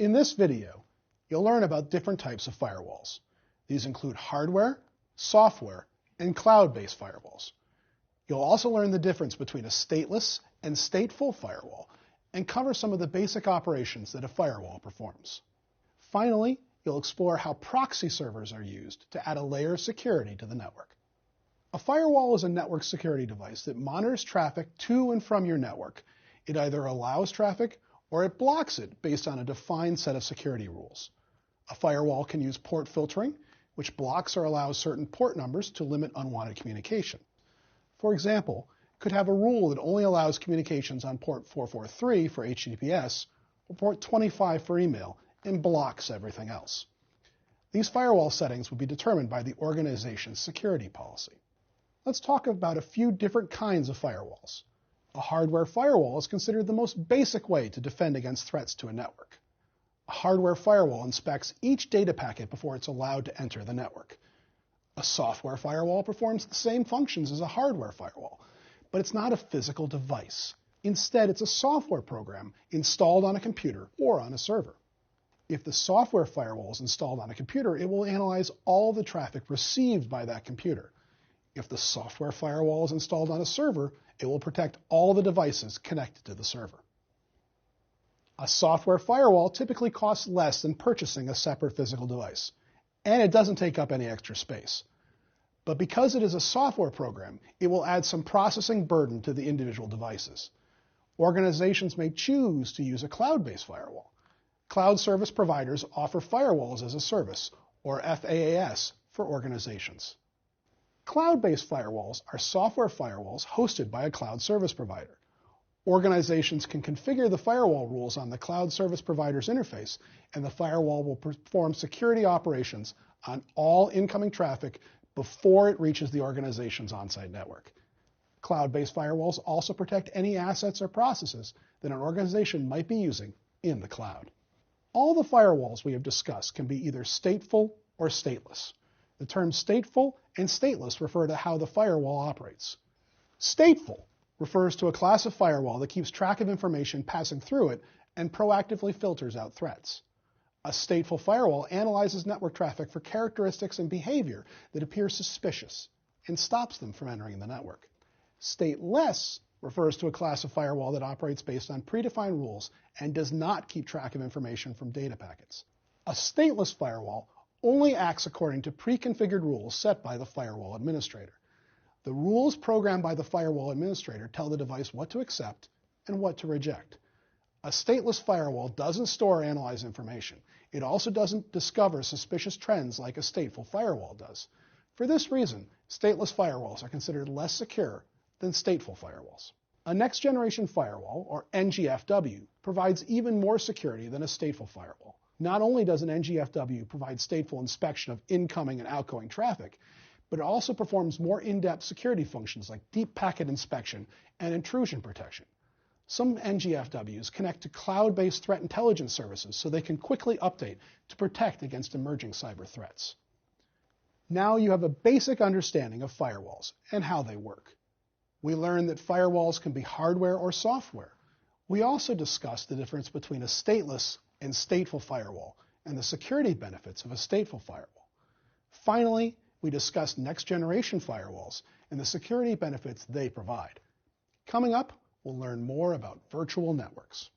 In this video, you'll learn about different types of firewalls. These include hardware, software, and cloud-based firewalls. You'll also learn the difference between a stateless and stateful firewall and cover some of the basic operations that a firewall performs. Finally, you'll explore how proxy servers are used to add a layer of security to the network. A firewall is a network security device that monitors traffic to and from your network. It either allows traffic or it blocks it based on a defined set of security rules. A firewall can use port filtering, which blocks or allows certain port numbers to limit unwanted communication. For example, it could have a rule that only allows communications on port 443 for HTTPS or port 25 for email and blocks everything else. These firewall settings would be determined by the organization's security policy. Let's talk about a few different kinds of firewalls. A hardware firewall is considered the most basic way to defend against threats to a network. A hardware firewall inspects each data packet before it's allowed to enter the network. A software firewall performs the same functions as a hardware firewall, but it's not a physical device. Instead, it's a software program installed on a computer or on a server. If the software firewall is installed on a computer, it will analyze all the traffic received by that computer. If the software firewall is installed on a server, it will protect all the devices connected to the server. A software firewall typically costs less than purchasing a separate physical device, and it doesn't take up any extra space. But because it is a software program, it will add some processing burden to the individual devices. Organizations may choose to use a cloud-based firewall. Cloud service providers offer firewalls as a service, or FaaS, for organizations. Cloud-based firewalls are software firewalls hosted by a cloud service provider. Organizations can configure the firewall rules on the cloud service provider's interface, and the firewall will perform security operations on all incoming traffic before it reaches the organization's on-site network. Cloud-based firewalls also protect any assets or processes that an organization might be using in the cloud. All the firewalls we have discussed can be either stateful or stateless. The terms stateful and stateless refer to how the firewall operates. Stateful refers to a class of firewall that keeps track of information passing through it and proactively filters out threats. A stateful firewall analyzes network traffic for characteristics and behavior that appear suspicious and stops them from entering the network. Stateless refers to a class of firewall that operates based on predefined rules and does not keep track of information from data packets. A stateless firewall only acts according to pre-configured rules set by the firewall administrator. The rules programmed by the firewall administrator tell the device what to accept and what to reject. A stateless firewall doesn't store or analyze information. It also doesn't discover suspicious trends like a stateful firewall does. For this reason, stateless firewalls are considered less secure than stateful firewalls. A next-generation firewall, or NGFW, provides even more security than a stateful firewall. Not only does an NGFW provide stateful inspection of incoming and outgoing traffic, but it also performs more in-depth security functions like deep packet inspection and intrusion protection. Some NGFWs connect to cloud-based threat intelligence services so they can quickly update to protect against emerging cyber threats. Now you have a basic understanding of firewalls and how they work. We learned that firewalls can be hardware or software. We also discussed the difference between a stateless and stateful firewall and the security benefits of a stateful firewall. Finally, we discussed next-generation firewalls and the security benefits they provide. Coming up, we'll learn more about virtual networks.